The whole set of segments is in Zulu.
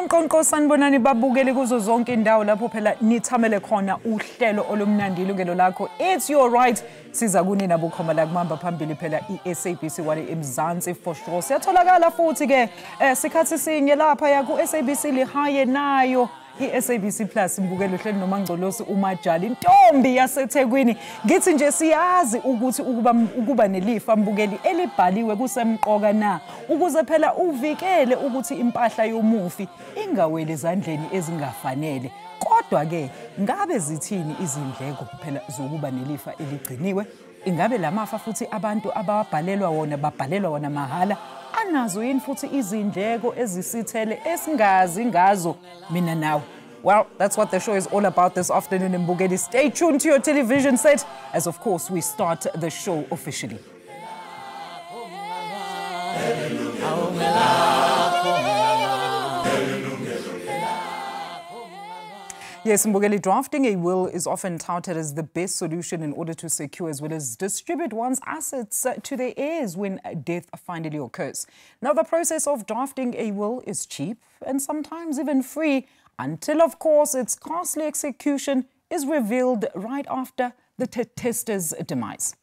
Konke sanibonani babukeli kuzo zonke indawo lapho phela nithamele khona uhlelo olumnandi ilungelo lakho. It's your right. Siza kunina bukhoma la kumamba phambili phela iSABC wale eMzansi for sure. Siyatholakala futhi ke sikhathi sinye lapha ya ku SABC lihaye nayo iSABC Plus mbukelo uhlelo noMangcolosi uMajali intombi yaseThekwini. Ngithi nje siyazi ukuthi ukuba nelifa mbukeli elibhaliwe kusemqoka na ukuze phela uvikele ukuthi impahla yomufi ingaweli ezandleni ezingafanele. Kodwa ke ngabe zithini izindleko phela zokuba nelifa eligciniwe? Ingabe lamafa futhi abantu ababhalelwa wona mahala anazo yini futhi izindleko ezisithele esingazi ngazo mina nawe? Well, that's what the show is all about this afternoon in Mbukeli. Stay tuned to your television set as, of course, we start the show officially. Yes, Mbukeli, drafting a will is often touted as the best solution in order to secure as well as distribute one's assets to their heirs when death finally occurs. Now, the process of drafting a will is cheap and sometimes even free until, of course, its costly execution is revealed right after the testator's demise.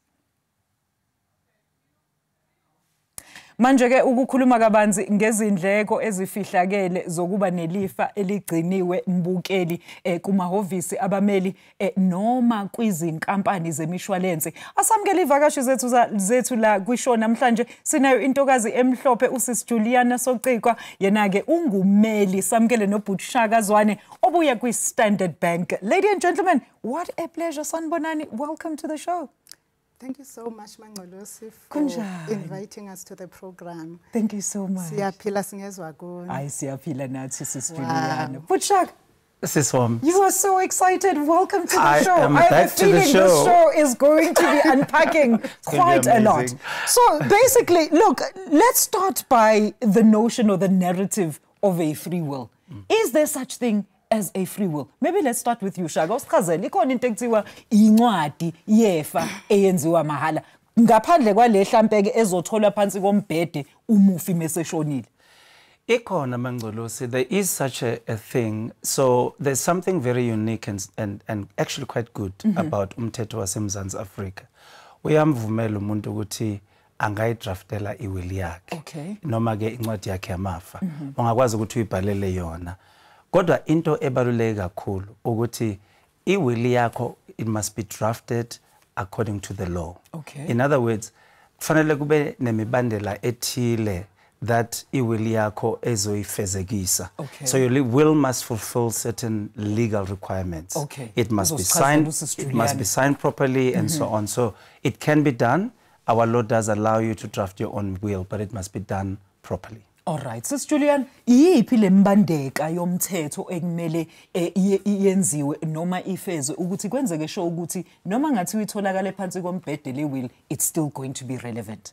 Manje ke ukukhuluma kabanzi ngezindleko ezifihlakele zokuba nelifa eligciniwe Mbukeli kumahovisi abameli noma kwizinkampani zemishwalense. Asamukele ivakashi zethu la kwishow namhlanje sinayo intokazi emhlophe uSis Juliana Socikwa, yena ke ungumeli. Samukele noButshaka Zwane obuya kwiStandard Bank. Ladies and gentlemen, what a pleasure sanibonani. Welcome to the show. Thank you so much, Mangcolosi, for inviting us to the program. Thank you so much. Siyaphila singezwa kuni. Ay, siyaphila nathi Sis Juliana. Butshaka, you are so excited. Welcome to the show. I have a feeling this show is going to be unpacking quite a lot. So basically, look, let's start by the notion or the narrative of a free will. Is there such thing as a free will? Maybe let's start with you, Shaka. Usichazele ikhona into ekuthiwa incwadi yefa eyenziwa mahala ngaphandle kwale hlampeke ezotholwa phansi kombhede umufi meseshonile. Ikhona Mangcolosi, there is such a thing. So there's something very unique and actually quite good about umthetho waseMzansi Afrika. Uyamvumela umuntu ukuthi angayidraftela iwili yakhe. Okay. Noma ke incwadi yakhe yamafa. Ungakwazi ukuthi uyibhalele yona. Kodwa into ebaluleke kakhulu ukuthi iwili yakho it must be drafted according to the law. Okay. In other words, kufanele kube nemibandela ethile that iwili yakho ezoyifezekisa. Okay. So your will must fulfill certain legal requirements. Okay. It must be signed. It must be signed properly and so on. So it can be done. Our law does allow you to draft your own will, but it must be done properly. All right, Sis Julian, yiphi lembandeka yomthetho ekumele yenziwe noma ifezwe ukuthi kwenzeke sho ukuthi noma ngathi uyitholakala phansi kombhede le will, it's still going to be relevant?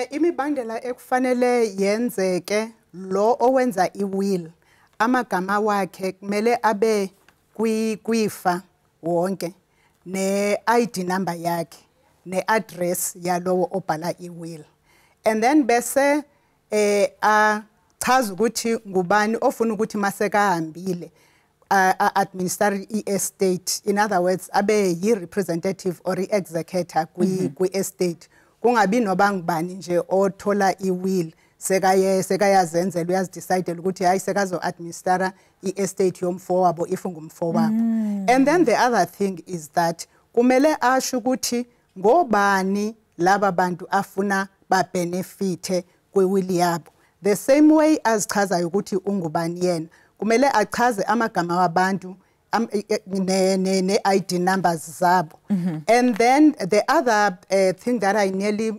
Imibandela ekufanele yenzeke lo owenza iwill amagama wakhe kumele abe kwifa wonke ne-ID number yakhe ne-address yalowo obhala iwill, and then bese chaza ukuthi ngubani ofuna ukuthi masekahambile administer i-estate. In other words, abe yi-representative or i-executor kwi-estate. Kungabi noba ngubani nje othola i-will sekayazenzela uyazidecidela ukuthi hayi sekazo-administera i-estate yomfowabo if ungumfowabo. And then the other thing is that kumele asho ukuthi ngobani laba bantu afuna ba-benefite kwiwili yabo. The same way as chazayo ukuthi ungubani yena kumele achaze amagama wabantu ne-ID numbers zabo. And then the other thing that I nearly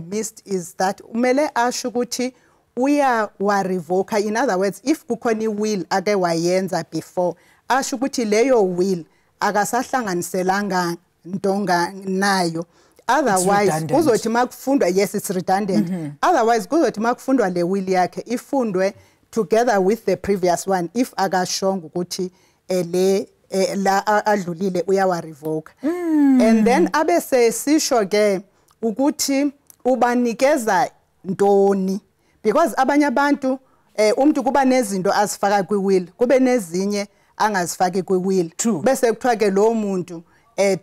missed is that kumele asho ukuthi revoke. In other words, if kukhona i-will ake wayenza before, asho ukuthi leyo will akasahlanganiselanga ntonga nayo. otherwise redundant. kuzothi makufundwa, yes, it's redundant. Otherwise kuzothi makufundwa le will yakhe ifundwe together with the previous one if akashonga ukuthi le la adlulile uyawa revoke. And then abese sisho ke ukuthi ubanikeza ntoni, because abanye abantu umuntu kuba nezinto azifaka kwi will kube nezinye angazifaki kwi will, bese kuthiwa ke lo muntu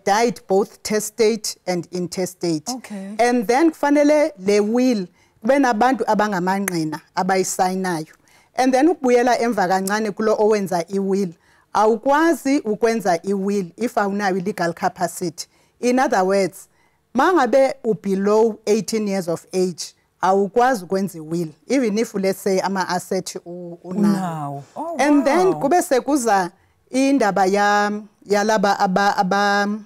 died both testate and intestate. Okay. And then kufanele le will kube nabantu abangamanqina abayisayinayo. And then ukubuyela emva kancane kulo owenza i-will, awukwazi ukwenza i-will if awunayo legal capacity. In other words, mangabe below 18 years of age, awukwazi ukwenza i-will even if let's say ama asset unawo. Oh, and then kube sekuza indaba yalaba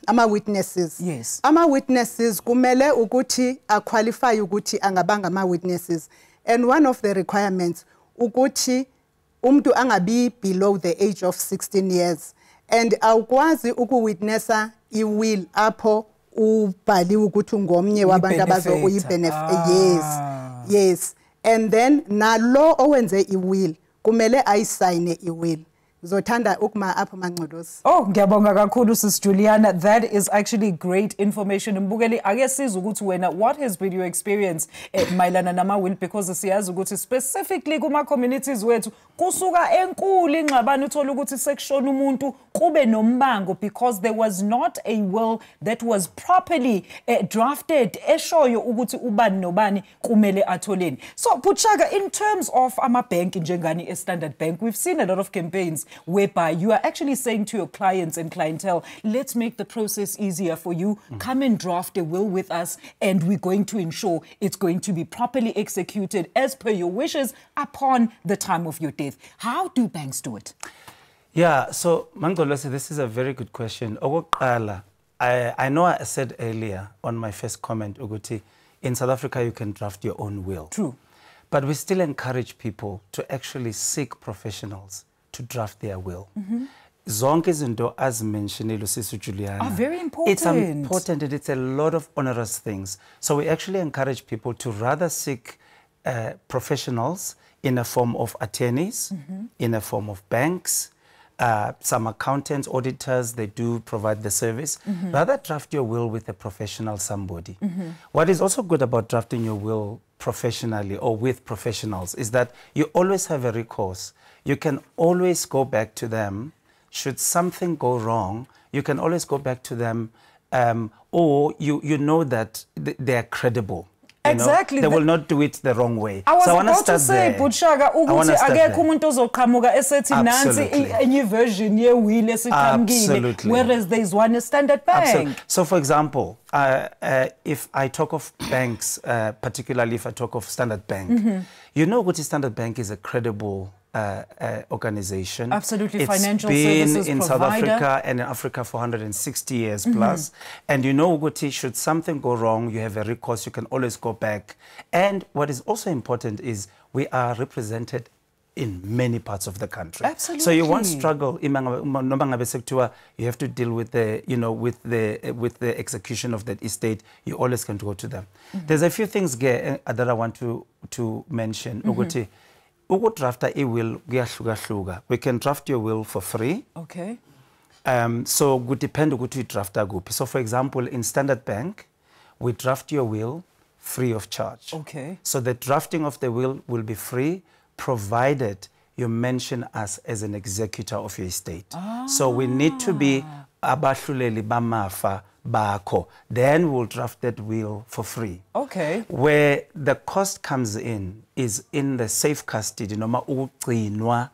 ama witnesses. Yes. Ama witnesses kumele ukuthi qualify ukuthi angabanga ama witnesses, and one of the requirements ukuthi umuntu angabi below the age of 16 years, and awukwazi ukuwitnessa i-will apho ubhaliwe ukuthi ngomnye wabantu abazo uyibenefit. Yes. And then nalo owenze i-will kumele ayisayine i-will. Zothanda ukuma apho Mangqolosi. Oh, ngiyabonga kakhulu Sis Juliana. That is actually great information. Mbukeli ake siza ukuthi wena, what has been your experience mayelana nama will, because siyazi ukuthi specifically kuma communities wethu kusuka enkulu ingxabano uthola ukuthi sekushona umuntu kube nombango because there was not a will that was properly drafted eshoyo ukuthi ubani nobani kumele atholeni. So Putshaka, in terms of ama bank njengani Standard Bank, we've seen a lot of campaigns whereby you are actually saying to your clients and clientele, let's make the process easier for you. Come and draft a will with us, and we're going to ensure it's going to be properly executed as per your wishes upon the time of your death. How do banks do it? Yeah, so Mangqolosi, this is a very good question. Okokuqala, I know I said earlier on my first comment, Uguti, in South Africa you can draft your own will. True. But we still encourage people to actually seek professionals to draft their will. Zonke izinto as mentioned, Sister Juliana, are very important. It's important and it's a lot of onerous things. So we actually encourage people to rather seek professionals in a form of attorneys, in a form of banks, some accountants, auditors, they do provide the service. Rather draft your will with a professional somebody. What is also good about drafting your will professionally or with professionals is that you always have a recourse. You can always go back to them. Should something go wrong, you can always go back to them, or you know that they are credible. Exactly. They will not do it the wrong way. I was so about to say, Putshaka, ukuthi akekho umuntu ozoqhamuka esethi nansi enye version ye will esiqhamukile, whereas there is one Standard Bank. Absolutely. So for example, if I talk of banks, particularly if I talk of Standard Bank, you know what Standard Bank is a credible organization. Absolutely, it's financial been services in provider. South Africa and in Africa for 160 years plus. And you know, Uguti, should something go wrong, you have a recourse, you can always go back. And what is also important is we are represented in many parts of the country. Absolutely. So you won't struggle. You have to deal with the, with the execution of that estate. You always can go to them. There's a few things that I want to mention. Uguti, drafter a will, we can draft your will for free. Okay. So would depend on what we draft a group. So for example, in Standard Bank, we draft your will free of charge. Okay. So the drafting of the will be free, provided you mention us as an executor of your estate. So we need to be abahluleli bamafa bako. Then we'll draft that will for free. Okay. Where the cost comes in is in the safe custody, noma ugcinwa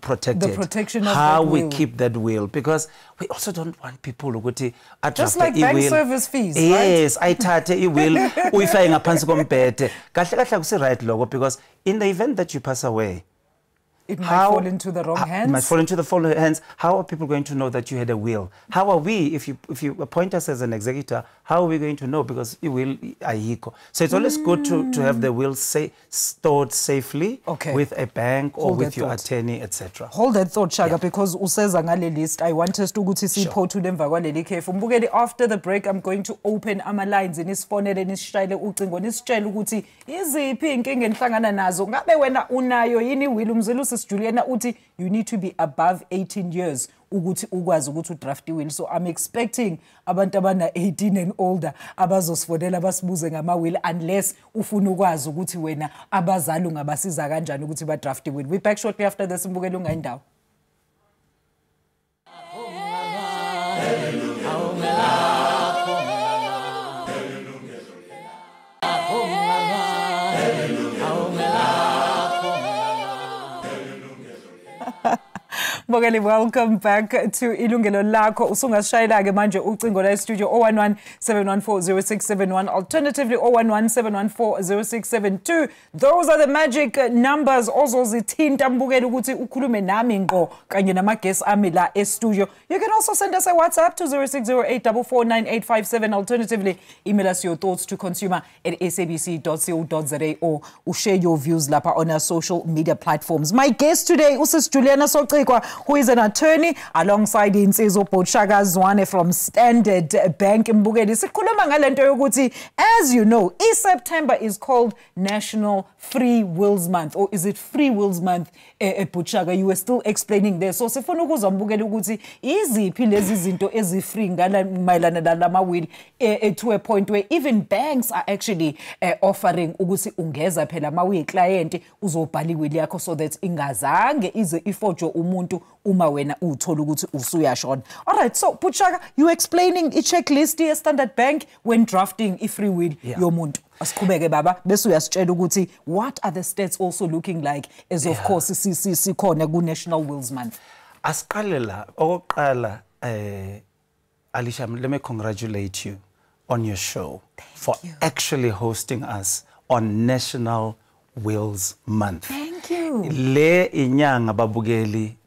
protected. The protection of how that we will. keep that will, because we also don't want people ukuthi just like bank service fees, yes, right? ayithathe i-will uyifake ngaphansi kombhede. Kahle kahle akusi right logo, because in the event that you pass away, it might fall into the wrong hands. It might fall into the wrong hands. How are people going to know that you had a will? How are we, if you appoint us as an executor, how are we going to know? Because it will ayiko. So it's always good to have the will stored safely with a bank or with your attorney, etc. Hold that thought, Shaga, because useza ngale list, I want us to go to see Potu Demva kwaleli khefu. Mbukeli, after the break, I'm going to open ama lines in isifonele nisishayele ucingo nisitshela ukuthi iziphi inkinga enihlangana nazo. Ngabe wena unayo yini will umzelusi Juliana uthi you need to be above 18 years ukuthi ukwazi ukuthi udraft will. So I'm expecting abantu abana 18 and older abazosifonela basibuze ngama will, unless ufuna ukwazi ukuthi wena abazali ungabasiza kanjani ukuthi ba draft will. We back shortly after this. Mbukeli ungayindawo. Mbukeli, welcome back to Ilungelo Lakho. Usungasishayela ke manje ucingo la studio 011-714-0671, alternatively 011-714-0672. Those are the magic numbers ozozithinta Mbukeli ukuthi ukhulume nami ngqo kanye nama guests ami la studio. You can also send us a WhatsApp to 0608449857. Alternatively, email us your thoughts to consumer@sabc.co.za or share your views lapha on our social media platforms. My guest today, Usis Juliana Socikwa, who is an attorney, alongside Insizwa Potshaka Zwane from Standard Bank. Mbukeli, sikhuluma ngalento yokuthi, as you know, September is called National Free Wills Month, or is it Free Wills Month? Potshaka, you were still explaining there. So sifuna ukuzwa Mbukeli ukuthi iziphi lezi zinto ezi-free mayelana nalama will to a point where even banks are actually offering ukuthi ungeza phela ma uyi-client uzobhala i-will yakho so that ingazange ize ifojwe umuntu uma wena uthola ukuthi usuyashona. All right, so Potshaka, you explaining a checklist ye Standard Bank when drafting i-free will yomuntu. Asiqhubeke baba bese uyasitshela ukuthi what are the stats also looking like as of course sikhona ku National Wills Month. Asiqale la okoqala Alicia, let me congratulate you on your show for actually hosting us on National Wills Month. Thank you. Le inyanga babukeli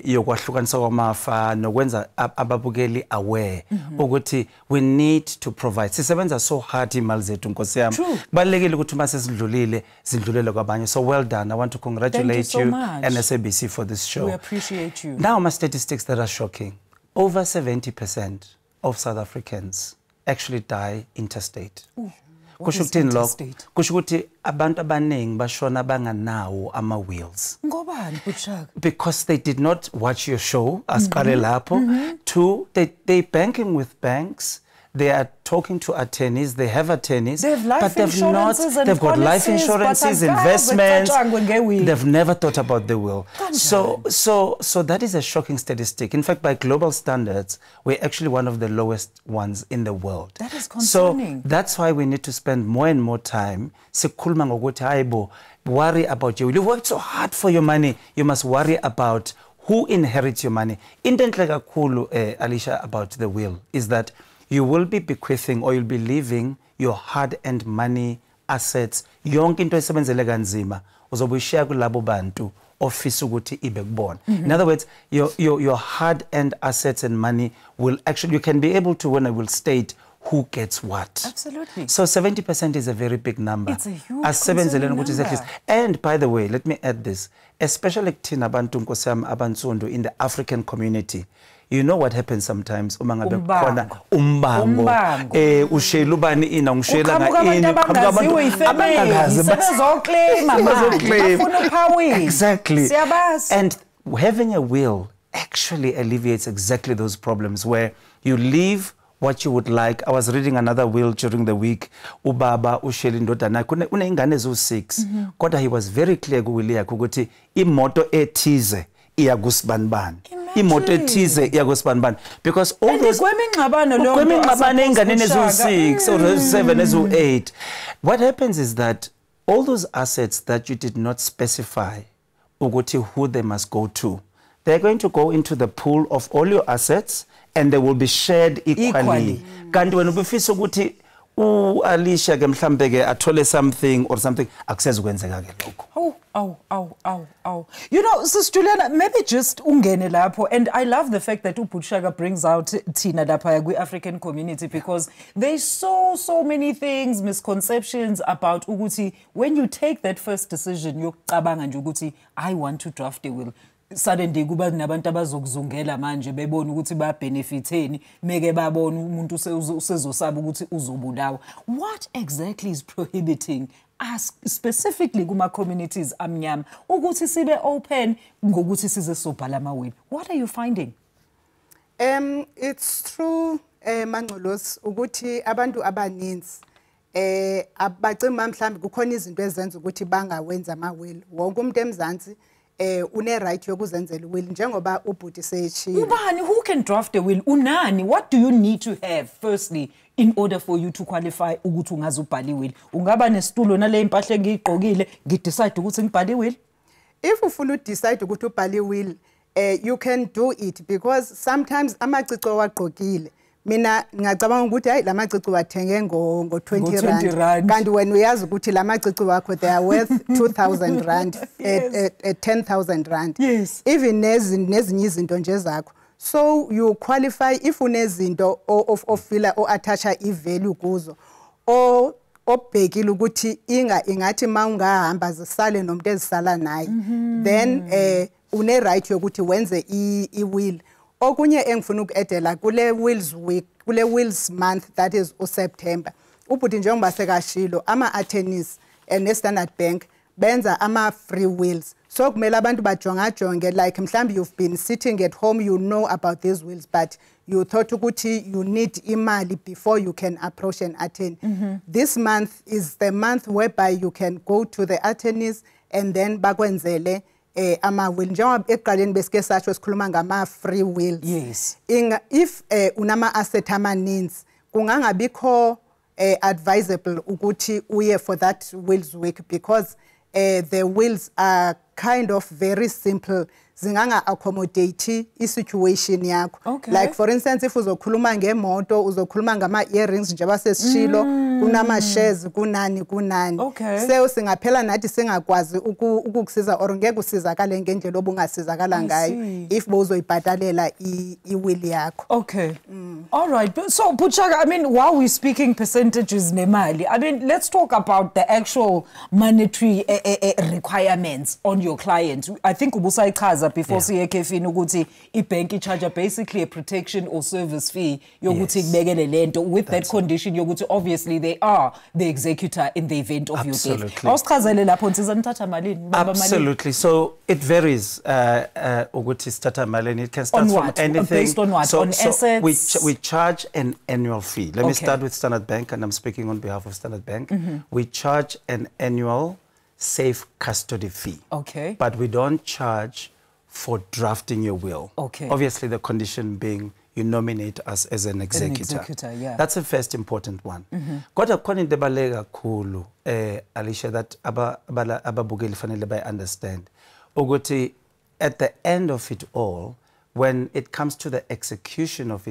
yokwahlukanisa kwamafa nokwenza ababukeli aware ukuthi we need to provide. Sisebenza so hard imali zethu Nkosi yami. Balekile ukuthi uma sesidlulile zindlulele kwabanye. So well done. I want to congratulate you and SABC for this show. We appreciate you. Now my statistics that are shocking. Over 70% of South Africans actually die interstate. Kusho ukuthini lokho? Kusho ukuthi abantu abaningi bashona banganawo ama wills. Ngobani Potshaka? Because they did not watch your show asiqale lapho. Two, they banking with banks. They are talking to attorneys. They have attorneys, but they've got life insurances, investments. They've never thought about the will. So that is a shocking statistic. In fact, by global standards, we're actually one of the lowest ones in the world. That is concerning. So that's why we need to spend more and more time. Worry about you. You worked so hard for your money. You must worry about who inherits your money. Intenhle kakhulu Alicia about the will is that you will be bequeathing or you'll be leaving your hard-earned money, assets, yonke into esebenzele kanzima uzobuyishaya kulabo bantu ofisa ukuthi ibe kubona. In other words, your hard-earned assets and money will actually, you can be able to, when I will state who gets what. Absolutely. So 70% is a very big number. It's a huge number. And by the way, let me add this, especially kuthina abantu Nkosi yami abansundu in the African community. You know what happens sometimes uma ngabe khona umbango ushela ubani ina ngishela nga ini exactly. And having a will actually alleviates exactly those problems where you leave what you would like. I was reading another will during the week. Ubaba ushela indodana une ingane ezo6 kodwa he was very clear ku will yakhe ukuthi imoto ethize iya kusibanibani. Imoto ethize yakwesibanibani because all those kwemingxabano enganeni ezo6 or 7 ezo8. What happens is that all those assets that you did not specify ukuthi who they must go to, they're going to go into the pool of all your assets and they will be shared equally. Kanti wena ubufisa ukuthi Alicia ke mhlambe ke athole something or something akusezukwenzeka ke lokho. Oh. You know, Sis Juliana, maybe just ungene lapho, and I love the fact that Bushaka brings out Tina lapha kwi-African community, because there's so many things, misconceptions about ukuthi when you take that first decision, yokucabanga nje ukuthi I want to draft a will. Suddenly kuba nabantu abazokuzungela manje bebona ukuthi ba benefiteni meke babona umuntu usezosaba ukuthi uzobulawa. What exactly is prohibiting us specifically kuma communities amnyama ukuthi sibe open ngokuthi size sobhala amawili? What are you finding? It's true, Mangolosi, ukuthi abantu abaninzi abacima mhlambi kukhona izinto ezenza ukuthi bangawenza amawili. Wonke umuntu emzansi une right yokuzenzela will njengoba ubhuti seyishilo. Ubani, who can draft a will? Unani, what do you need to have firstly in order for you to qualify ukuthi ungaze ubhale will? Ungaba nesitulo nale impahla engiyigqokile ngidecide ukuthi ngibhale will? If ufuna decide ukuthi ubhale will, you can do it, because sometimes amacici wagqokile mina ngicabanga ukuthi hayi lamacici wathenge ngo 20 rand, kanti wena uyazi ukuthi lamacici wakho they are worth 2000 rand at 10,000 rand. Yes. Even nezinye izinto nje zakho. So you qualify if unezinto of fila o attacha ivalue kuzo o obhekile ukuthi ingathi mawungahamba zisale nomuntu ezisala naye, then une right yokuthi wenze I will. Okunye engifuna ukuedela kule wills week, kule wills month, that is September. Ubhuti njengoba sekashilo ama attorneys and Standard Bank benza ama free wills. So kumele abantu bajonge, like mhlambi you've been sitting at home, you know about these wills, but you thought ukuthi you need imali before you can approach an attorney. This month is the month whereby you can go to the attorneys and then bakwenzele ama will. Njengoba eqaleni besike satsho sikhuluma ngama free wills. Yes. If unama asset amaninzi kungangabikho advisable ukuthi uye for that wills week, because the wills are kind of very simple. Zinganga accommodate I-situation yakho. Okay. Like for instance, if uzokhuluma ngemoto, uzokhuluma ngama earrings njengoba sesishilo, kunama shares, kunani. Okay. So singaphela nathi singakwazi ukukusiza or ngeke usizakale ngendlela obungasizakala ngayo if bozoyibhatalela I-will yakho. Okay. All right. So, Buchaka, I mean, while we're speaking percentages nemali, I mean, let's talk about the actual monetary requirements on your client. I think ubusa ichaza before siye kefini ukuthi ibank charge basically a protection or service fee yokuthi kubekele lento with that condition yokuthi obviously they are the executor in the event of your death. Awusichazele lapho nsiza nithatha malini? Absolutely. So it varies ukuthi sithatha malini. It can start from anything. Based on what? On assets? We charge an annual fee. Let me start with Standard Bank, and I'm speaking on behalf of Standard Bank. We charge an annual safe custody fee. Okay. But we don't charge for drafting your will. Okay. Obviously, the condition being you nominate us as an executor. An executor, yeah. That's the first important one. Kodwa khona into ebaleka kakhulu Alicia, that ababukeli fanele bay understand ukuthi at the end of it all, when it comes to the execution of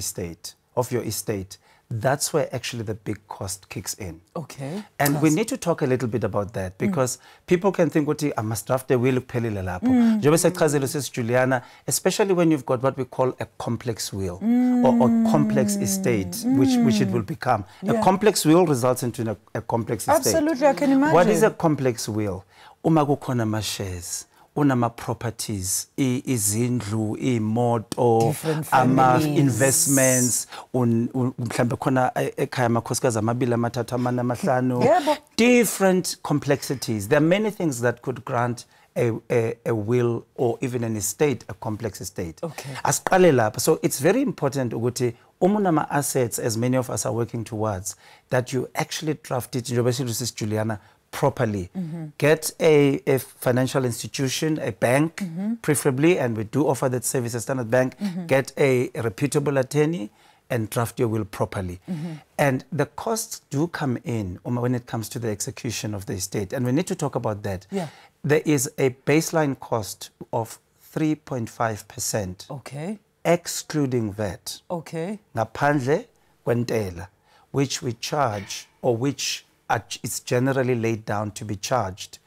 your estate, that's where actually the big cost kicks in. Okay. And we need to talk a little bit about that, because people can think, I must draft a will kuphelile lapho. Juliana, especially when you've got what we call a complex will or complex estate, which it will become. A complex will results into a complex estate. Absolutely, I can imagine. What is a complex will? Uma kukhona ma shares, unama properties, izindlu, imoto, ama investments, mhlambe khona ekhaya amakhosikazi amabili amathathu amane amahlanu. Different complexities. There are many things that could grant a will or even an estate, a complex estate. Okay. Asiqale lapha. So it's very important ukuthi umunama assets, as many of us are working towards, that you actually draft it, Juliana, properly. Get a financial institution, a bank, preferably, and we do offer that service at Standard Bank. Get a reputable attorney and draft your will properly. And the costs do come in when it comes to the execution of the estate, and we need to talk about that. Yeah. There is a baseline cost of 3.5%. Okay. Excluding VAT. Okay. Ngaphandle kwentela, which we charge, or which it's generally laid down to be charged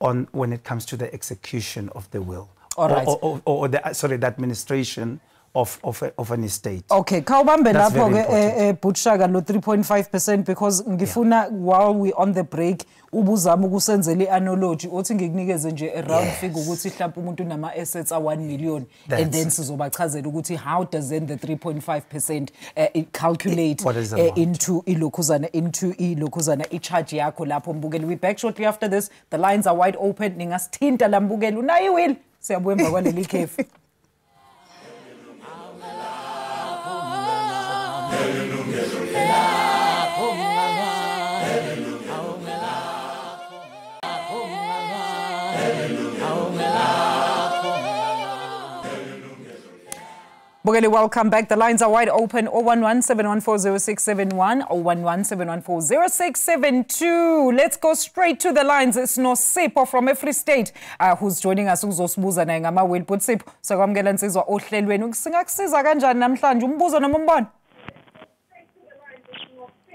on when it comes to the execution of the will. All right. Or the administration of an estate. Okay, kawubambe That's lapho very ke Butshaka lo 3.5% because ngifuna while we on the break ubuzama ukusenzela ianalogy othi ngikunikeze nje a round figure ukuthi mhlawumbe umuntu nama assets a 1 million and then sizobachazela ukuthi how does then the 3.5% it calculate into ilokhuzana i-charge yakho lapho mbukeli. We back shortly after this. The lines are wide open. Ningasithinta la mbukeli unayo iwill siyabuyemba kwaleli khefu. Bugeli, welcome back. The lines are wide open. 011-714-0671, 011-714-0672. Let's go straight to the lines. It's Nosipho from Free State who's joining us. Uzosibuza naye ngama-will. But Sipho, sakwamukela nsizwa ohlelweni. Singakusiza kanjani namhlanje? Umbuzo noma umbono?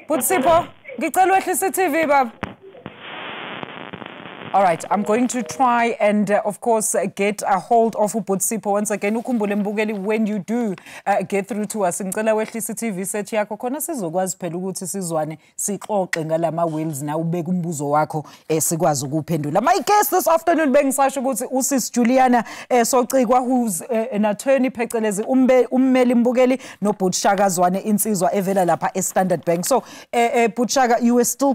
But Sipho, ngicela wehlise i-TV baba. All right, I'm going to try and, of course, get a hold of Ubutsipo once again. Ukhumbule mbukeli, when you do get through to us, ngicela wehlise i-TV set yakho khona sizokwazi phela ukuthi sizwane sixoxe ngalama wills na ubeka umbuzo wakho sikwazi ukuphendula. My guest this afternoon bengisasho ukuthi uSis Juliana Socikwa, who's an attorney phecelezi ummeli mbukeli noButshaka Zwane insizwa evela lapha eStandard Bank. So Butshaka, you were still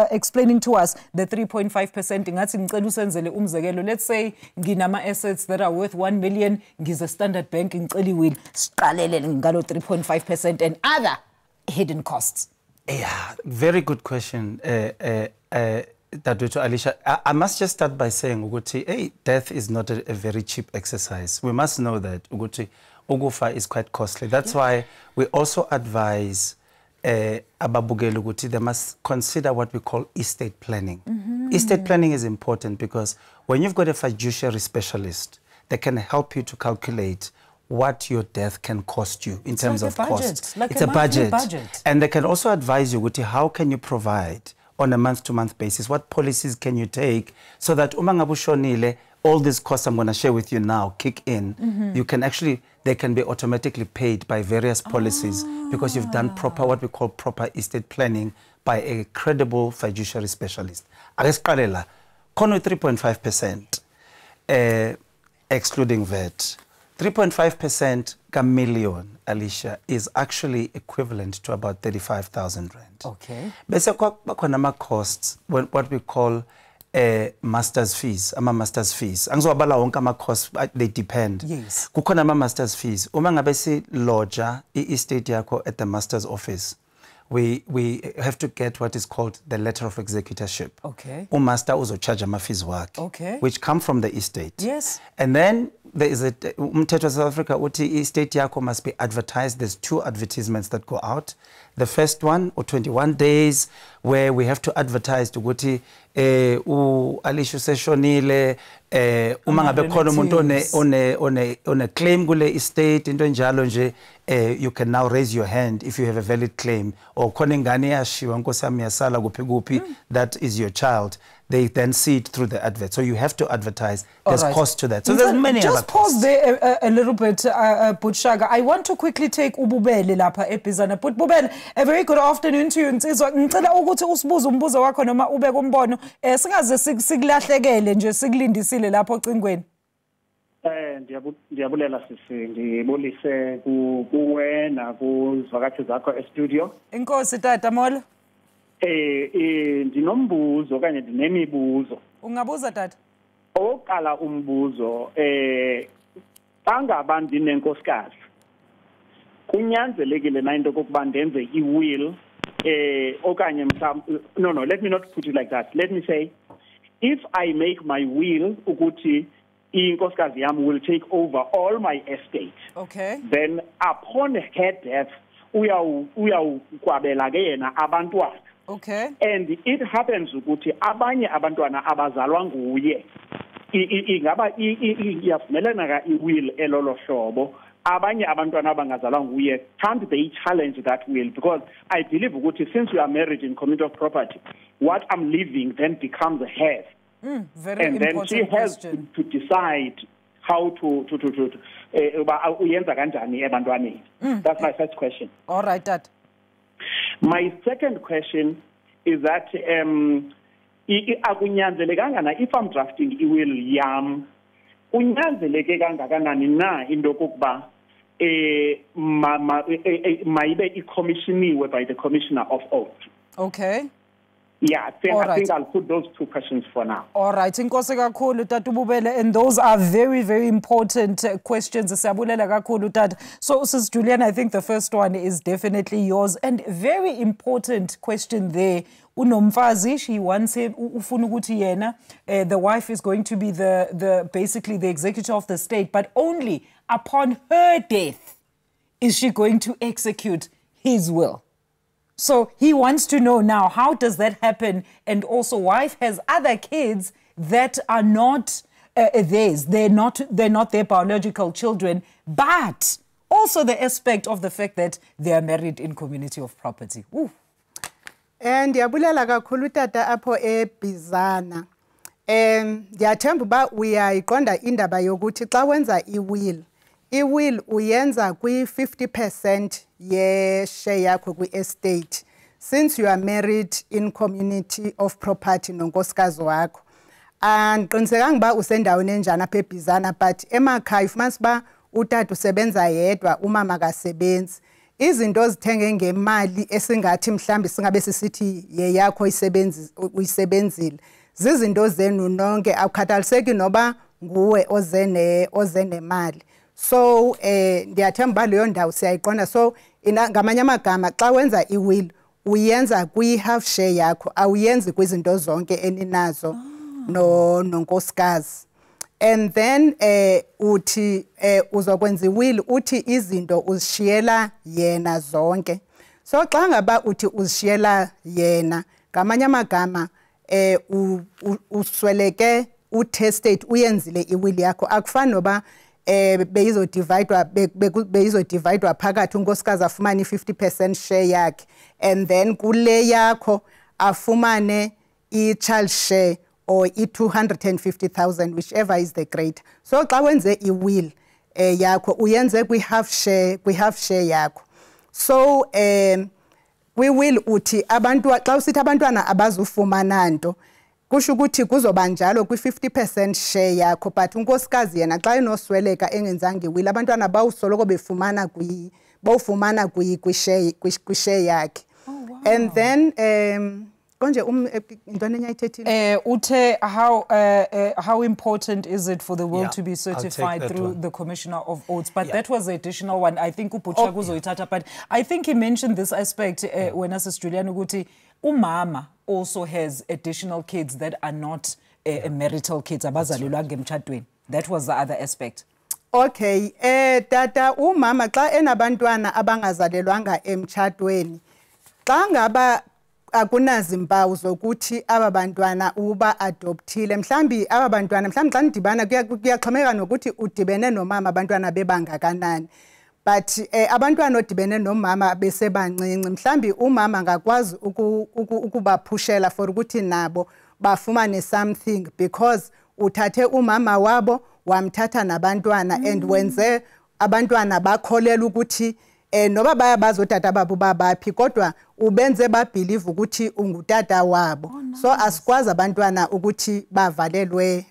explaining to us the 3.5%. Ngathi ngicela usenzele umzekelo. Let's say nginama assets that are worth 1 million, ngize Standard Bank ngicela iwill siqalele ngalo 3.5% and other hidden costs. Yeah, very good question. Dadwethu Alicia, I must just start by saying ukuthi death is not a very cheap exercise. We must know that ukuthi ukufa is quite costly. That's why we also advise ababukeli ukuthi they must consider what we call estate planning. Estate planning is important because when you've got a fiduciary specialist, they can help you to calculate what your death can cost you in terms of cost. Like it's a budget. And they can also advise you ukuthi how can you provide on a month-to-month basis, what policies can you take so that uma ngabe ushonile, all these costs I'm going to share with you now kick in. You can actually, they can be automatically paid by various policies because you've done what we call proper estate planning by a credible fiduciary specialist. Akesiqalela khona 3.5% excluding VAT. 3.5% ka million, Alicia, is actually equivalent to about 35,000 rand. Okay. Bese kwakhona ama costs, what we call master's fees, master's fees. Angizobala wonke ama costs, they depend. Yes. Kukhona ama master's fees. Uma ngabe si lodger i-estate yakho at the master's office, we have to get what is called the letter of executorship. Okay. Master uzocharge ama fees wakhe. Okay. Which come from the estate. Yes. And then there is umthetho wa South Africa uthi estate yakho must be advertised. There's 2 advertisements that go out. The first one, or 21 days, where we have to advertise to ukuthi Alicia seshonile, uma ngabe khona umuntu on a claim kule estate into njalo nje, you can now raise your hand if you have a valid claim, or khona ingane yashiwa nkosi yami yasala kuphi kuphi, that is your child. They then see it through the advert. So you have to advertise. There's cost to that. So there's many other costs. Just pause there a little bit, Butshaka. I want to quickly take Ububele lapha eBizana. But Bubele, a very good afternoon to you. Nsizwa ngicela ukuthi usibuze umbuzo wakho noma ubeke umbono. Singaze siklahlekele nje sikulindisile lapho ocingweni. Ndiyabulela sisi, ngibulise kuwena kuzivakathi zakho e-studio. Inkosi tata Mola. Ndinombuzo okanye ndinemibuzo. Ungabuza tata? Oqala umbuzo, bangaba ndinenkosikazi. Kunyanzelekile na into kokuba ndenze i-will okanye no, let me not put it like that. Let me say, if I make my will ukuthi inkosikazi yam will take over all my estate. Okay. Then upon her death uyawukwabela ke yena abantwana. Okay. And it happens ukuthi abanye abantwana abazalwa nguye ingaba iyavumelana ka i-will elolo hlobo, abanye abantwana abangazalwa nguye, can't they challenge that will? Because I believe ukuthi since we are married in community of property, what I'm leaving then becomes hers. Very and then important she has question. to decide how to uyenza kanjani ebantwaneni. That's my first question. All right, Dad. My second question is that akunyanzelekanga na if I'm drafting i-will yam kunyanzeleke kangakanani na into yokokuba mayibe i-commissioniwe by the Commissioner of Oath. Okay. Yeah, All I think I'll put those two questions for now. All right, inkosi kakhulu Tata Ububele, and those are very, very important questions. Siyabulela kakhulu Tata. So, Sis Julian, I think the first one is definitely yours, and very important question there. Unomfazi, she wants him, ufuna ukuthi yena, the wife is going to be basically the executor of the state, but only upon her death is she going to execute his will. So he wants to know now, how does that happen? And also, wife has other kids that are not theirs. They're not their biological children, but also the aspect of the fact that they are married in community of property. Ooh. And ndiyabulela kakhulu tata apho eBizana. Ndiyathemba uba uyayiqonda indaba yokuthi xa wenza i-will uyenza kwi-50% ye-share yakho kwi-estate since you are married in community of property nonkosikazi wakho. Andiqinisekanga uba usendaweni enjani apha eBizana, but emakhaya ufumanisa uba utata usebenza yedwa, umama akasebenzi. Izinto ozithenge ngemali esingathi mhlambi singabe sisithi yeyakho uyisebenzile zizinto zenu nonke, awukhathaliseki noba nguwe oze nemali. So ndiyathemba uba leyo ndawo siyayiqonda. So ngamanye amagama xa wenza i-will uyenza kwi-half share yakho, awuyenzi kwizinto zonke eninazo nonkosikazi. And then uthi uzokwenza i-will uthi izinto uzishiyela yena zonke. So xa ngaba uthi uzishiyela yena, ngamanye amagama usweleke utestate uyenzile i-will yakho, akufani noba beyizodividwa phakathi unkosikazi afumane i-50% share yakhe and then kule yakho afumane i-child share or i-250,000, whichever is the greater. So xa wenze i-will yakho uyenze kwi-half share yakho. So kwi-will uthi xa usithi abantwana abazufumana nto, kusho ukuthi kuzoba njalo kwi-50% share yakho, but unkosikazi yena xa enosweleka engenzanga i-will abantwana bawusoloko bawufumana kwi-share yakhe. And then konje intwana enyayithethile uthe how important is it for the will to be certified through the Commissioner of Oaths? But that was the additional one. I think uButcha kuzoyithatha, but I think he mentioned this aspect when Sis Julian ukuthi umama also has additional kids that are not marital kids abazalelwa ngemtshadweni. That was the other aspect. Okay, tata umama xa enabantwana abangazalelwanga emtshadweni, xa ngaba akunazimpawu zokuthi aba bantwana uba adoptile, mhlambi aba bantwana mhlambi xa nidibana kuyaxhomeka nokuthi udibene nomama abantwana bebangakanani. But abantwana odibene nomama besebancinci mhlambi umama ngakwazi ukubaphushela for ukuthi nabo bafumane something, because uthathe umama wabo wamthatha nabantwana and wenze abantwana bakholela ukuthi noba bayabazi otata babo babaphi kodwa ubenze babelieve ukuthi ungutata wabo. So asikwazi abantwana ukuthi bavalelwe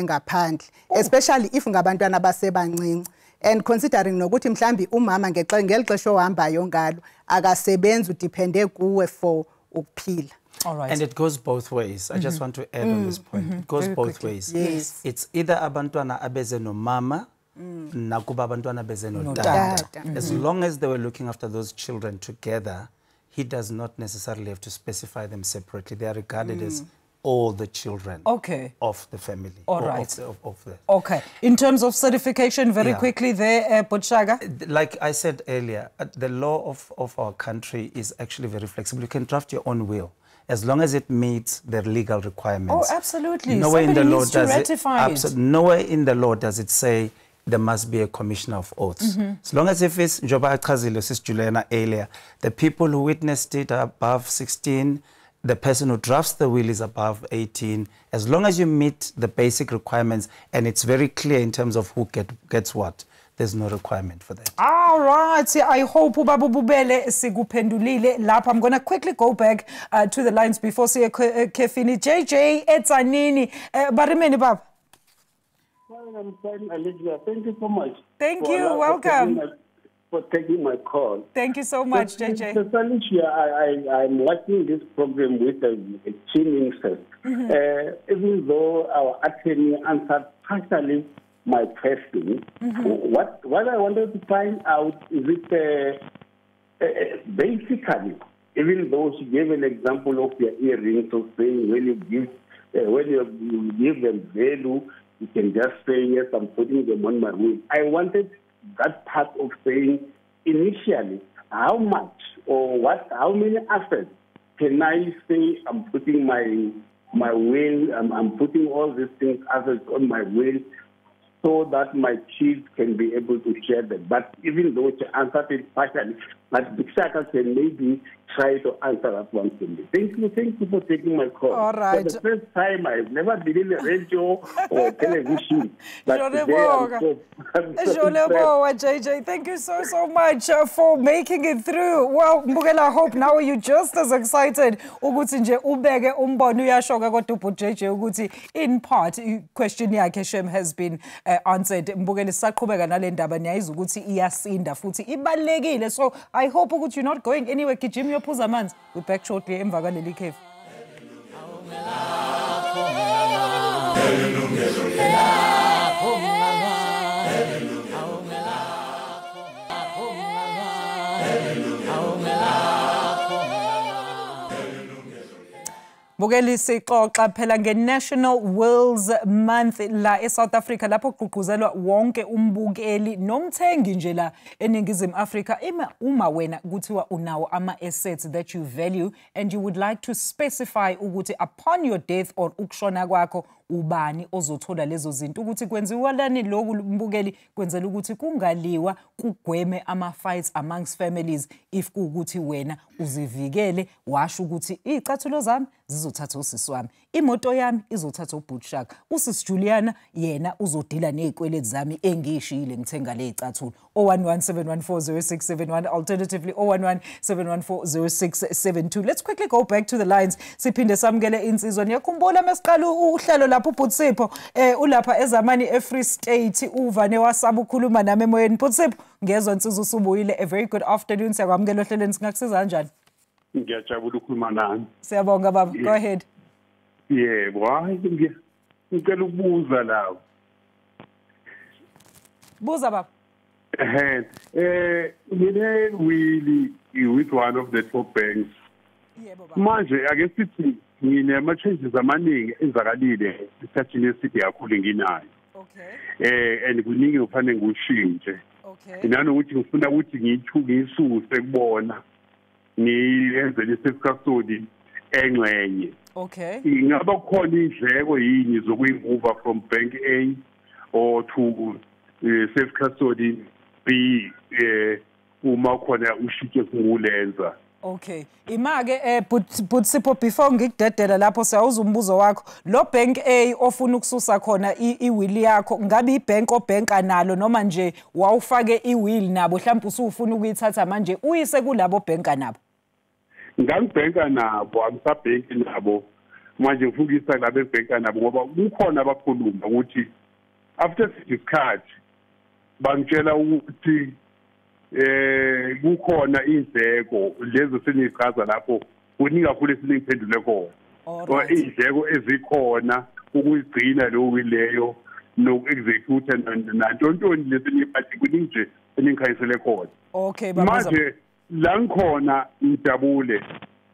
ngaphandle, especially if ngabantwana basebancinci. And considering nokuthi mhlambi umama ngeli xesha ohambayo ngalo akasebenzi udepende kuwe for ukuphila. All right. And it goes both ways. I just want to add on this point. It goes both ways. Yes. It's either abantwana abeze no mama nakuba abantwana abeze no dad. As long as they were looking after those children together, he does not necessarily have to specify them separately. They are regarded as all the children of the family. All right. Okay. In terms of certification, very quickly there, Butshaga. Like I said earlier, the law of our country is actually very flexible. You can draft your own will, as long as it meets the legal requirements. Oh, absolutely. Nowhere in the law needs to ratify it. Nowhere in the law does it say there must be a Commissioner of Oaths. As long as if it's Njoba Achazile, Sis Juliana earlier, the people who witnessed it are above 16 the person who drafts the will is above 18, as long as you meet the basic requirements and it's very clear in terms of who gets what, there's no requirement for that. All right. I hope Ubaba Bubele sikuphendulile lapha. I'm going to quickly go back to the lines before siye Kefini. JJ Etzanini. Barimeni baba. I'm fine, Olivia. Thank you so much. Thank you. Welcome. For taking my call. Thank you so much, JJ. I'm watching this program with a keen interest. Even though our attorney answered partially my question, what I wanted to find out is it basically, even though she gave an example of the earrings of saying when you give them value, you can just say, yes, I'm putting them on my will. I wanted that part of saying initially how much or how many assets can I say I'm putting my will, I'm putting all these things assets on my will so that my kids can be able to share them. But even though she answered it partially, but Bikshaka can maybe try to answer that one for me. Thank you for taking my call. All right. For the first time, I've never been in a radio or television. But today JJ, thank you so much for making it through. Well, Mbukela, I hope now you're just as excited. Ukuthi nje ubeke umbono uyashoka kodwa ubhu JJ ukuthi in part question yakhe Shem has been answered. Mbukela sisaqhubeka nale ndaba niyayizwa ukuthi iyasinda futhi ibalekile. So I hope ukuthi you're not going anywhere. Gijimi yophuza amanzi. We're back shortly emva kwaleli khefu. Bukeli sixoxa phela nge-National Wills Month la eSouth Africa lapho kugqugquzelwa wonke umbukeli nomthengi nje la eNingizimu Afrika uma wena kuthiwa unawo ama-assets that you value and you would like to specify ukuthi upon your death or ukushona kwakho ubani ozothola lezo zinto ukuthi kwenziwa lani lokhu mbukeli kwenzela ukuthi kungaliwa kugweme ama-fights amongst families if kuukuthi wena uzivikele washo ukuthi icathulo zami zizothatha usisi wami, imoto yami izothatha uButshaka, usisi Juliana yena uzodila nezikweleti zami engishile ngithenga le icathulo. 0117140671 alternatively 0117140672. Let's quickly go back to the lines. Siphinde samukele insizwa. Niyakhumbula mesiqala uhlelo lapho uButsipho ulapha eZamani eFree State uvane wasaba ukukhuluma nami emoyeni. Butsipho ngezwe insizwa usubuyile. A very good afternoon. Siyakwamukela ohlelweni singakusiza kanjani? Ngiyajabula ukukhuluma nani. Siyabonga baba. Go ahead. Yebo, hayi ngicela ukubuza lawo. Buza baba. Ngine will with one of the top banks. Yebo baba. Manje ake sithi ngine changes amaningi enzakalile isikhathini eside kakhulu nginayo. Okay. And kuningi ufanele ngushintshe. Okay. Nanokuthi ngifuna ukuthi ngiyisuse kubona. Ngiyenzele isifakazodi engxenye. Okay. Ingaba khona indleko yini zokuyimove from bank A or to safe custody B uma khona ushintsho singulenza. Okay. Imake Butsipho before ngikudedela lapho siyawuza umbuzo wakho. Lo bank A ofuna ukususa khona iwill yakho ngabe ibank obanka nalo noma nje wawufake iwill nabo mhlawumbe usufuna ukuyithatha manje uyise kulabo banka nabo. Ngangibhenka nabo angisabhenki nabo manje ngifundisa labe bhenka nabo ngoba kukhona abakhuluma ukuthi after isikhathi bangitshela ukuthi kukhona indleko lezo senichaza lapho kuninga kakhulu esiningiphendule khona indleko ezikhona ukuyigcina lo wileyo no execute nantontoni lesiniphathi kuningi nje eningikhayisele khona. Okay baba. Manje la ngikhona ngidabule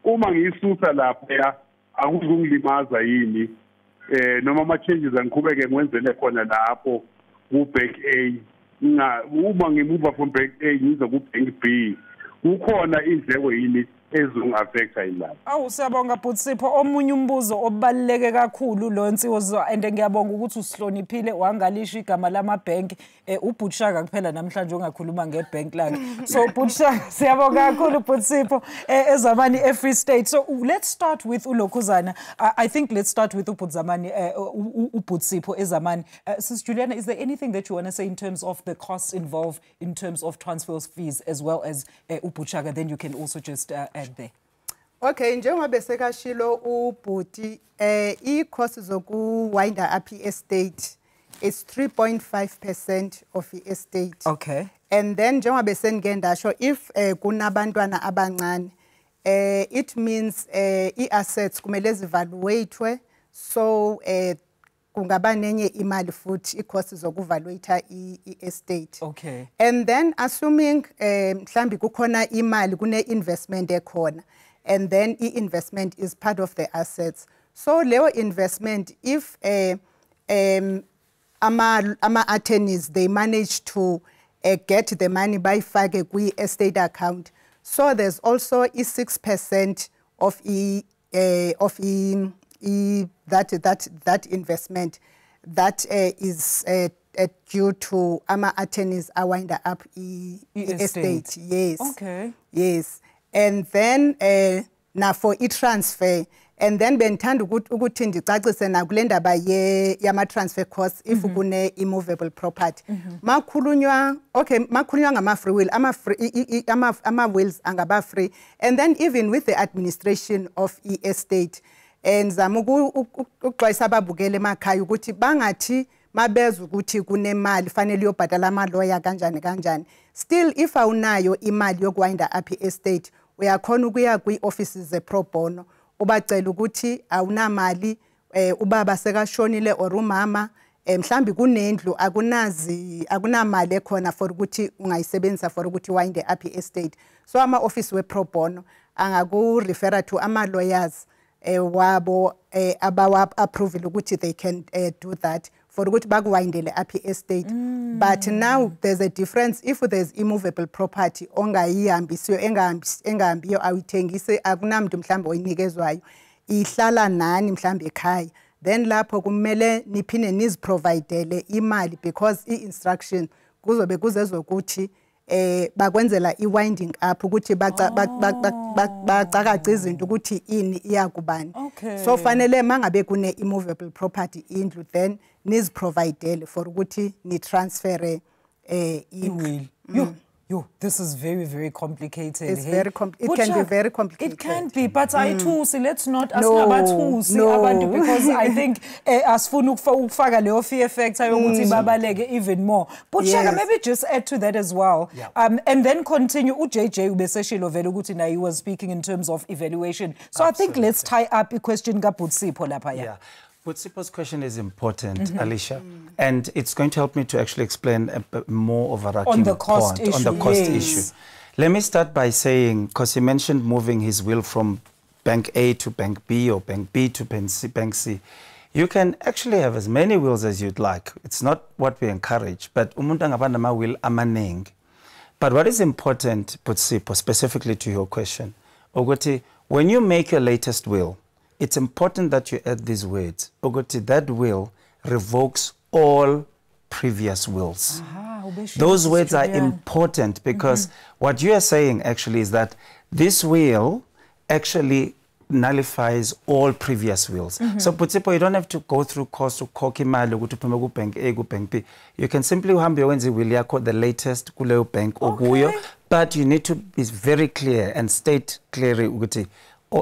uma ngiyisusa lapha ya akuzungilimaza yini noma ama changes angiqhubeke ngwenzele khona lapho ku bank A uma ngimuva from bank A ngiza ku bank B kukhona indleko yini ezongaffecta yilapho. Awu siyabonga Butsipho. Omunye umbuzo obaluleke kakhulu lo nsiwo and ngiyabonga ukuthi usihloniphile wangalisha igama lama bank uButshaka kuphela namhlanje ongakhuluma ngebank lakhe. So Butshaka siyabonga kakhulu Butsipho eZamani eFree State. So let's start with uLokhuzana. I think let's start with uButsipho eZamani. Sis Juliana, is there anything that you want to say in terms of the costs involved in terms of transfer fees as well as uButshaka? Then you can also just add there. Okay, njengoba sekashilo uBhuti i-cost zokuwinda up i-estate is 3.5% of i-estate. Okay. And then njengoba sengendasho if kunabantwana abancane it means i-assets kumele zivaluatwe so kungaba nenye imali futhi i-cost zokuvaluata i-estate. Okay. And then assuming mhlambi kukhona imali kune-investment ekhona and then i-investment is part of the assets. So leyo investment if ama-attorneys they manage to get the money by bayifake kwi-estate account, so there's also i-6% of that investment that is due to ama-attorneys awinda up i-estate. Yes. Okay. Yes. And then now for i-transfer, and then bengithanda ukuthi ndicacise na kule ndaba yama-transfer costs if kune immovable property. Makhulunywa ngama-free will, ama-wills angaba free, and then even with the administration of estate and zama ukuxwayisa ababukele emakhaya ukuthi bangathi mabeza ukuthi kunemali fanele uyobhadala ama-lawyer kanjani. Still if awunayo imali yokuwinda up estate uyakhona ukuya kwi-offices ze-pro bono ubacela ukuthi awunamali ubaba sekashonile or umama mhlambi kunendlu akunamali ekhona for ukuthi ungayisebenzisa for ukuthi winde up estate. So ama-office we-pro bono angaku-refera to ama-lawyers wabo abawa-approve ukuthi they can do that for ukuthi bakuwindele up estate. But now there's a difference if there's immovable property ongayihambisiyo engahambiyo awuyithengise akunamuntu mhlambe oyinikezwayo ihlala nani mhlambe ekhaya, then lapho kumele niphinde niziprovidele imali because i-instruction kuzobe kuzezokuthi bakwenzela i-winding up ukuthi bacakaca izinto ukuthi ini iyakubani. Okay. So fanele mangabe kune immovable property indlu then niziprovidele for ukuthi ni transfer will. Yo, this is very, very complicated. It's very it can be very complicated. It can be, but let's not ask about abantu because I think asifuna ukufaka leyo fear factor yokuthi babaleke even more. But Shaka, maybe just add to that as well. Yeah. And then continue. UJJ ubeseshilo vele ukuthi na he was speaking in terms of evaluation. So Absolutely. I think let's tie up a question ka Butsipho lapha. Yeah. Butsipho's question is important, Alicia, and it's going to help me to actually explain a more overarching On the cost point issue, on the cost yes. issue. Let me start by saying, because he mentioned moving his will from Bank A to Bank B or Bank B to Bank C. You can actually have as many wills as you'd like. It's not what we encourage, but umuntu angaba nama will amaningi. But what is important, Butsipho, specifically to your question, Ogoti, when you make your latest will, it's important that you add these words. Ogoti, that will revokes all previous wills. Those words are important because what you are saying actually is that this will actually nullifies all previous wills. So Butsipho, you don't have to go through cost to koki mali ukuthi uphume ku bank A ku bank B. You can simply uhambe wenze will yakho the latest kuleyo bank okuyo, but you need to be very clear and state clearly ukuthi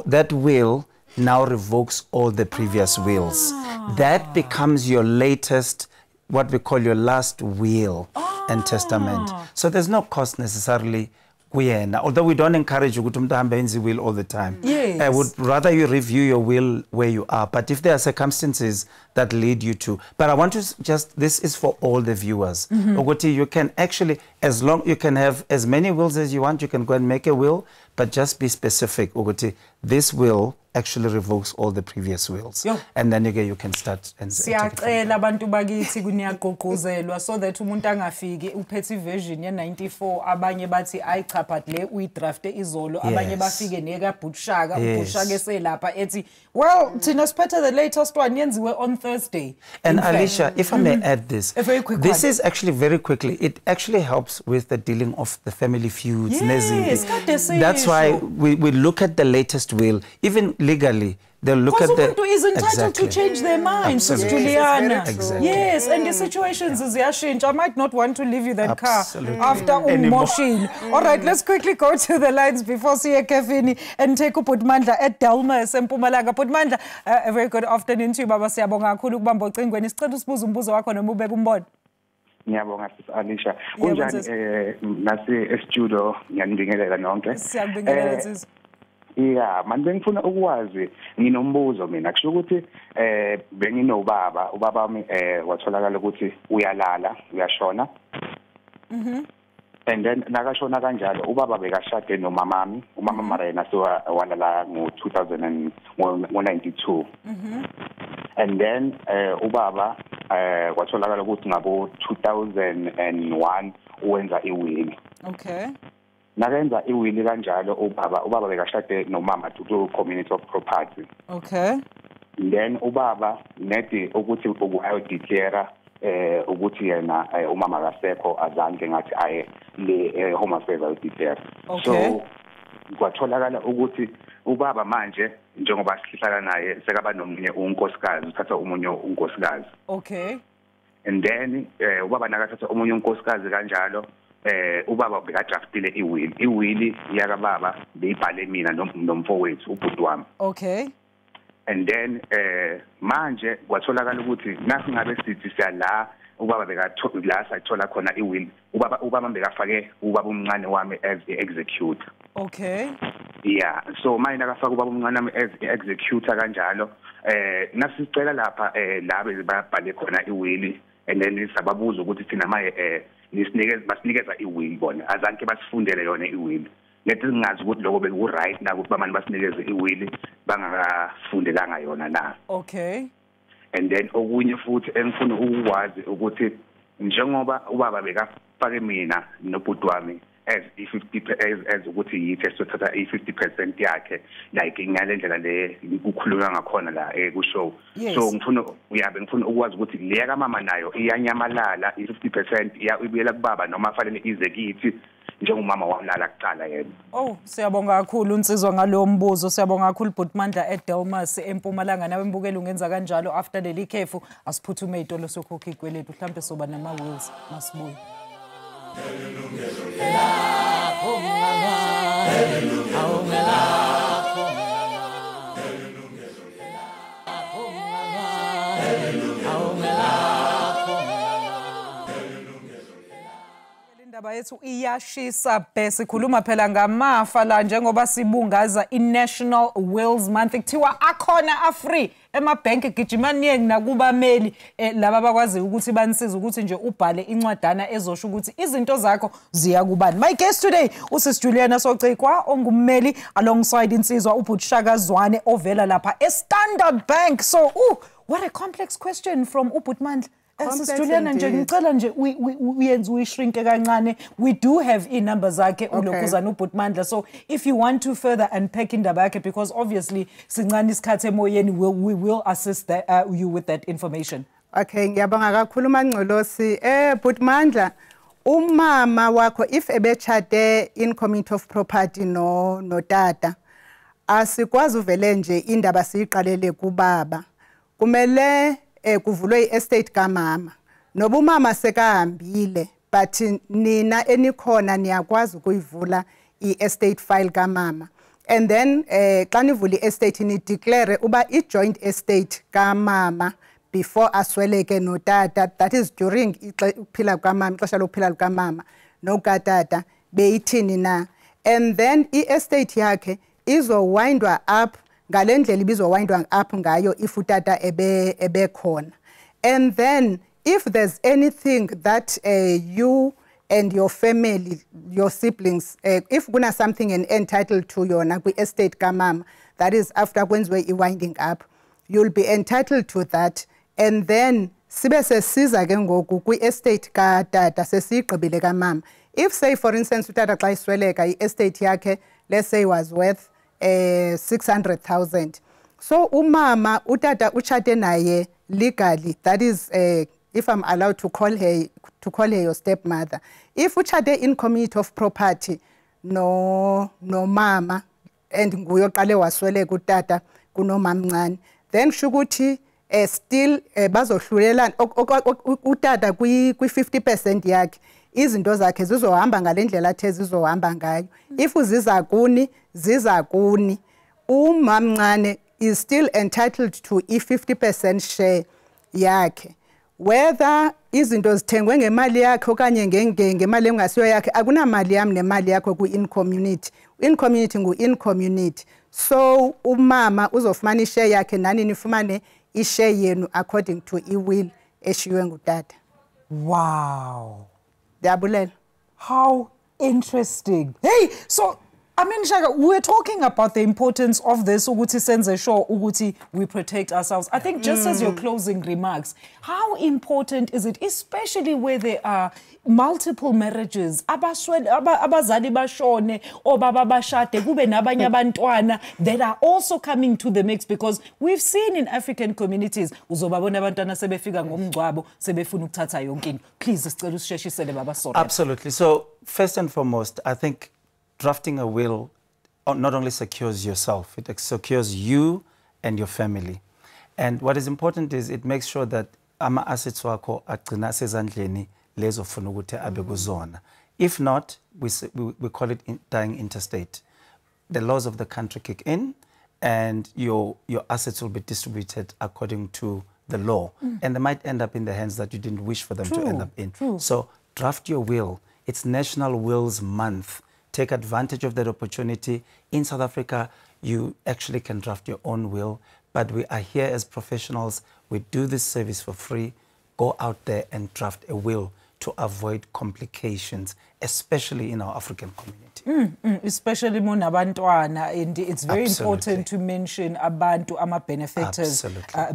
that will now revokes all the previous wills. That becomes your latest, what we call your last will and testament. So there's no cost necessarily. Although we don't encourage you to have will all the time. Yes. I would rather you review your will where you are. But if there are circumstances that lead you to, but I want to just, this is for all the viewers. Ogoti, you can actually, as long you can have as many wills as you want, you can go and make a will, but just be specific. Ukuthi, this will actually revokes all the previous wills. And then again, you can start and siyacela abantu bakithi kuniyaqoqozelwa so that umuntu angafiki uphethe version ye94 abanye bathi ayicha but le uyidrafte izolo abanye bafike neka Butshaka uButshaka eselapha ethi well thina siphethe the latest one yenziwe on Thursday. And Alicia, if I may add this, very quick this is actually very quickly, it actually helps with the dealing of the family feuds. Yes, that's why we look at the latest will, even legally, they'll look at the... Because is entitled to change their minds, Juliana. Exactly. Yes, and the situations is I might not want to leave you that car after Moshini. All right, let's quickly go to the lines before Siya Kefini and take uPhutmandla at Delmas and Mpumalanga. Phutmandla, a very good afternoon to you, Baba Siyabonga kakhulu ukubamba ucingweni. Sicela usibuze umbuzo wakho noma ubeke umbono. Ngiyabonga Alicia. Kunjani nasi studio ngiyanibingelela nonke. Siyakubingelela sisi. Yeah, manje ngifuna ukwazi nginombuzo mina kusho ukuthi benginobaba ubaba wami watholakala ukuthi uyalala uyashona. And then nakashona kanjalo ubaba bekashade nomamami umama Marena so walala ngo92. And then ubaba watholakala ukuthi ngabo 2001 uwenza iwili. Okay. Nakenza iwili kanjalo ubaba bekashade nomama to community of property. Okay. Then ubaba nethi ukuthi ukuhayo declare ukuthi yena umama kasekho azange ngathi aye le home affairs declare. So kwatholakala ukuthi ubaba manje njengoba sihlala naye sekaba nomunye unkosikazi uthatha umunye unkosikazi. Okay. And then ubaba nakathatha umunye unkosikazi kanjalo ubaba bekadraftile iwili yaka baba beyibhale mina nomfowethu ubhuti wami. Okay. And then manje kwatholakala ukuthi nasingabe sithi siyala ubaba bekathola sathola khona iwili ubaba bekafake ubaba umncane wami as executor. Okay. Yeah, so manje nakafaka ubaba umncane wami as executor kanjalo nasicela lapha labe babhale khona iwili and then sababuza ukuthi thina manje basinikeza iwili bona azanke basifundele yona iwili lethi singazi ukuthi lokho beku right na ukuthi bamani basinikeze iwili bangakafundelanga yona na. Okay. And then okunye futhi engifuna ukwazi ukuthi njengoba ubaba bekafake mina nobhuti wami as 50 as ukuthi yithi esothatha i50% yakhe like ngalendlela le ukukhuluma ngakhona la kushow. So ngifuna ukwazi ukuthi le kamama nayo iyanyamalala i50% iyabuyela kubaba noma fanele ize kithi njengomama walala kuqala yena. Oh, siyabonga kakhulu unsizwa ngalo mbuzo. Siyabonga kakhulu Phutmandla eDelmas eMpumalanga nawe mbukela ungenza kanjalo after leli khefu asiphuthume itolo sokhokha ikweletu mhlambe soba nama wills masibuye. Indaba yethu iyashisa sikhuluma phela ngamafa la njengoba sibungaza iNational Wills Month kuthiwa akhona afree emabhenki gijimaniyengi nakubameli laba bakwazi ukuthi banisiza ukuthi nje ubhale incwadana ezosho ukuthi izinto zakho ziya kubani. My guest today usis Juliana Socekwa ongummeli alongside insizwa uButshaka Zwane ovela lapha eStandard Bank. So what a complex question from uPhutmandla. Juliana nje ngicela nje uyenze uyishrinke kancane. We do have numbers zakhe ulokhuzana uPhutmandla, so if you want to further unpack indaba yakhe because obviously sincane isikhathe emoyeni we will assist you with that information. Okay, ngiyabonga kakhulu Mangcolosi. Phutmandla, umama wakho if ebechade in community of property no tata asikwazi uvele nje indaba siyiqalele kubaba. Kumele kuvulwe iestate kamama noba umama sekahambile but nina enikhona niyakwazi ukuyivula iestate file kamama and then xa nivula iestate ni declare uba ijoint estate kamama before asweleke notata, that is during ukuphila kamama ixesha lokuphila kamama nokatata beyithini na, and then iestate yakhe izowindwa up ngalendlela ibizowindwa up ngayo if utata ebekhona. And then if there's anything that you and your family, your siblings, if kuna something entitled to yona kwi-estate kamama, that is after kwenziwe i-winding up, you'll be entitled to that. And then sibe sesiza ke ngoku kwi-estate katata sesiyigqibile kamama. If say for instance utata xa isweleka i-estate yakhe, let's say was worth 600,000. So umama utata uchate naye legally, that is if I'm allowed to call her your stepmother. If uchate in community of property no mama and nguye oqale wasweleka utata kunomamncane, then shukuthi still bazohlulelana utata kwi-50% yakhe, izinto zakhe zizohamba ngalendlela athe zizohamba ngayo. If uziza kuni ziza kuni, umamncane is still entitled to i-50% share yakhe. Whether izinto zithengwe ngemali yakhe okanye ngemali engasiyo yakhe, akunamali yami nemali yakho ku-in community. In community ngu-in community. So umama uzofumana ishare yakhe nani nifumane ishare yenu according to i-will eshiywe ngutata. Wow. Diyabulela. How interesting. Hey, so I mean, Shaka, we're talking about the importance of this, Uguti senze sure Uguti we protect ourselves. I think just as your closing remarks, how important is it, especially where there are multiple marriages, abazali bashone or baba bashate kube nabanye abantwana that are also coming to the mix, because we've seen in African communities uzobabona abantwana sebefika ngomgcwabo sebefuna ukuthatha yonke into. Please sicela usisheshisele baba Sora. Absolutely. So first and foremost, I think drafting a will not only secures yourself, it secures you and your family. And what is important is it makes sure that ama assets wakho agcina sezandleni lezo ofuna ukuthi abe kuzona. If not, we call it dying interstate. The laws of the country kick in and your assets will be distributed according to the law. And they might end up in the hands that you didn't wish for them to end up in. So draft your will. It's National Wills Month. Take advantage of that opportunity. In South Africa, you actually can draft your own will, but we are here as professionals. We do this service for free. Go out there and draft a will to avoid complications, especially in our African community. Especially munabantwana, and it's very important to mention abantu ama-benefactors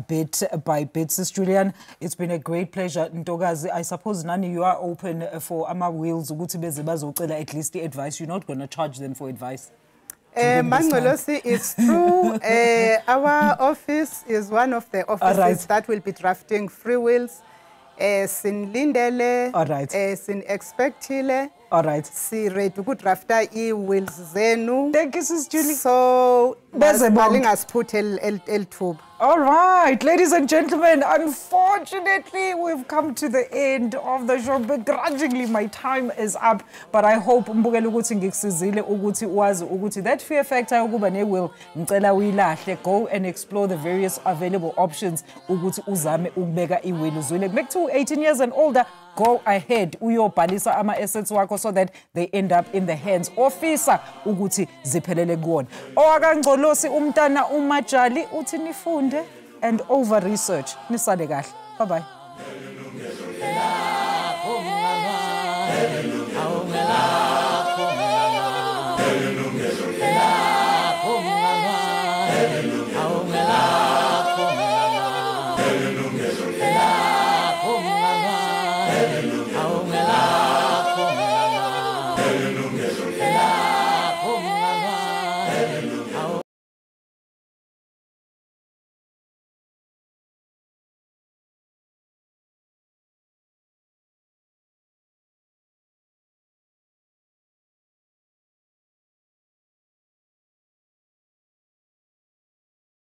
bit by bit. Sis Julian, it's been a great pleasure. Ntokazi, I suppose Nani, you are open for ama-wills ukuthi beze bazocela at least the advice. You're not going to charge them for advice. Mangolosi, it's true. Our office is one of the offices that will be drafting free wills. Sin lindele, sin expectile. All right. Si ready to drafta i-wills zenu. Thank you, Sis Julie. So, balingas put el tube. All right, ladies and gentlemen, unfortunately, we've come to the end of the show. Begrudgingly, my time is up, but I hope mbukela ukuthi ngikusizile ukuthi wazi ukuthi that fear factor yokuba ne-will ngicela uyilahle. Go and explore the various available options ukuthi uzame ukubeka i-will uzwile. Make to 18 years and older, go ahead uyobhalisa ama-assets wakho so that they end up in the hands ofisa ukuthi ziphelele kuwona. Owakangcolosi umntana uMajali uthi nifunde and over research. Nisale kahle. Bye bye.